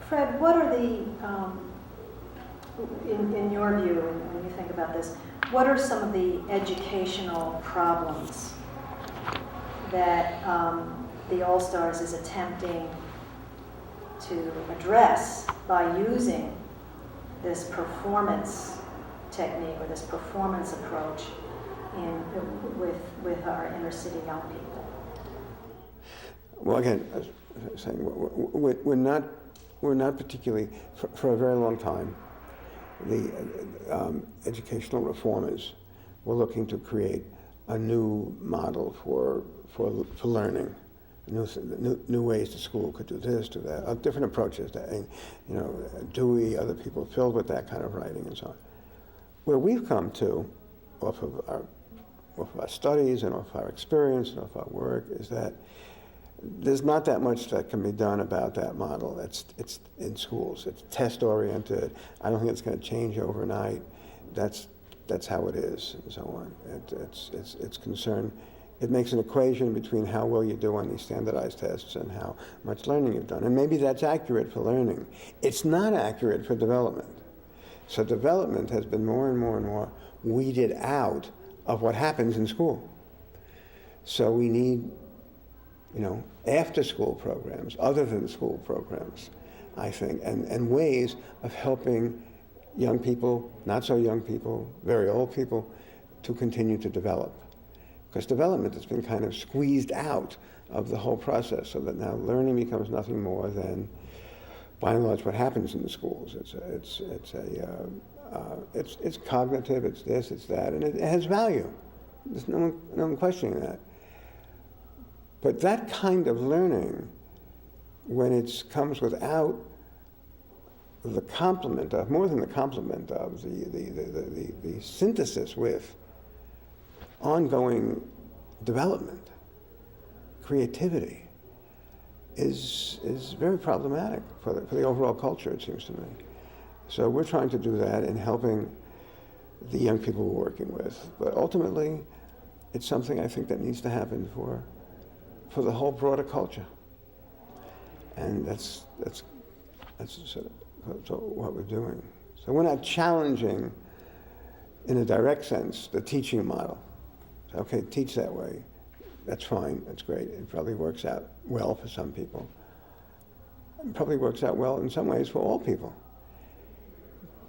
Fred, what are the, in your view, and when you think about this, what are some of the educational problems that the All-Stars is attempting to address by using this performance technique or this performance approach with our inner city young people? Well, again, as I was saying, we're not particularly, for a very long time, the educational reformers were looking to create a new model for learning, new ways the school could do this, do that, different approaches. Dewey, other people filled with that kind of writing and so on. Where we've come to, off of our studies and off our experience and off our work, is that there's not that much that can be done about that model. It's in schools. It's test-oriented. I don't think it's going to change overnight. That's how it is, and so on. It's concerned. It makes an equation between how well you do on these standardized tests and how much learning you've done. And maybe that's accurate for learning. It's not accurate for development. So development has been more and more and more weeded out of what happens in school. So we need, after-school programs, other than school programs, I think, and ways of helping young people, not so young people, very old people, to continue to develop. Because development has been kind of squeezed out of the whole process, so that now learning becomes nothing more than, by and large, what happens in the schools. It's cognitive, it's this, it's that, and it has value. There's no one questioning that. But that kind of learning, when it comes without the complement of, more than the complement of, the synthesis with ongoing development, creativity, is very problematic for the overall culture, it seems to me. So we're trying to do that in helping the young people we're working with. But ultimately, it's something I think that needs to happen for the whole broader culture. And that's sort of what we're doing. So we're not challenging, in a direct sense, the teaching model. So, okay, teach that way. That's fine, that's great. It probably works out well for some people. It probably works out well in some ways for all people.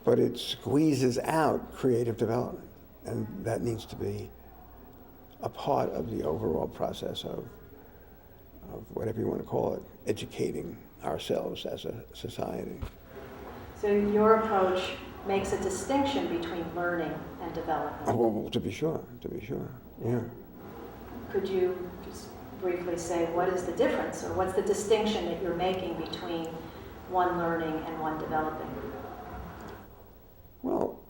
But it squeezes out creative development. And that needs to be a part of the overall process of whatever you want to call it, educating ourselves as a society. So your approach makes a distinction between learning and development. Oh, well, to be sure, yeah. Could you just briefly say what is the difference, or what's the distinction that you're making between one learning and one developing? Well,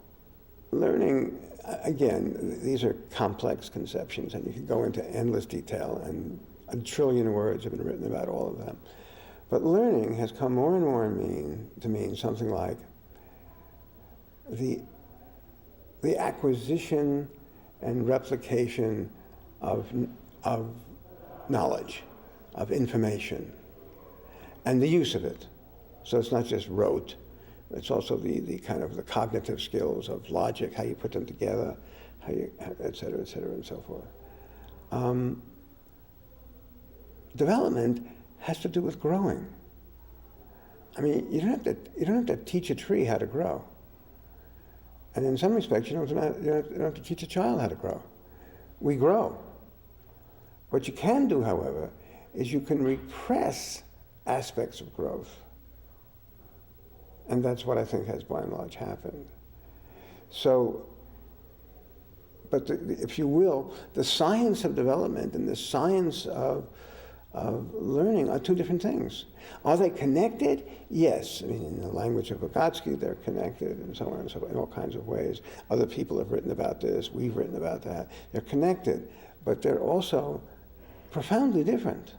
learning, again, these are complex conceptions, and you can go into endless detail, and a trillion words have been written about all of them. But learning has come more and more to mean something like the acquisition and replication of knowledge, of information, and the use of it. So it's not just rote, it's also the kind of the cognitive skills of logic, how you put them together, et cetera, and so forth. Development has to do with growing. I mean, you don't have to teach a tree how to grow. And in some respects, you don't have to teach a child how to grow. We grow. What you can do, however, is you can repress aspects of growth. And that's what I think has, by and large, happened. So, but if you will, the science of development and the science of learning are two different things. Are they connected? Yes. I mean, in the language of Vygotsky, they're connected, and so on and so forth, in all kinds of ways. Other people have written about this. We've written about that. They're connected, but they're also profoundly different.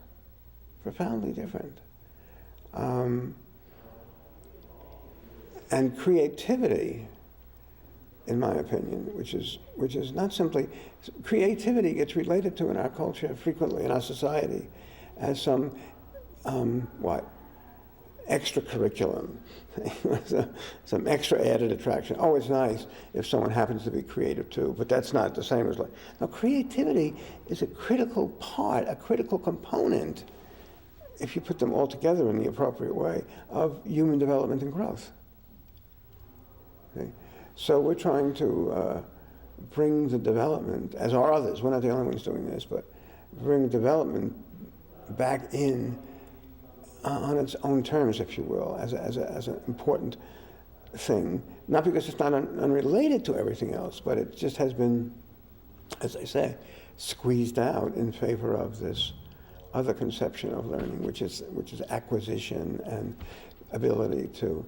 Profoundly different. And creativity, in my opinion, which is not simply, creativity gets related to in our culture frequently, in our society, as some extra curriculum, some extra added attraction. Oh, it's nice if someone happens to be creative too, but that's not the same as like, no, creativity is a critical part, a critical component, if you put them all together in the appropriate way, of human development and growth. Okay? So we're trying to bring the development, as are others, we're not the only ones doing this, but bring development back in on its own terms, if you will, as an important thing. Not because it's not unrelated to everything else, but it just has been, as I say, squeezed out in favor of this other conception of learning, which is acquisition and ability to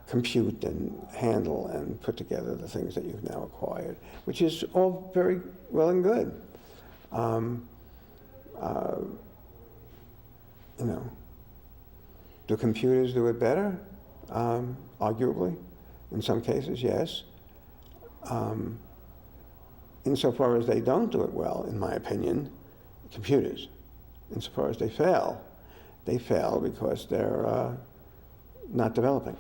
compute and handle and put together the things that you've now acquired, which is all very well and good. Do computers do it better? Arguably. In some cases, yes. Insofar as they don't do it well, in my opinion, computers, insofar as they fail because they're not developing.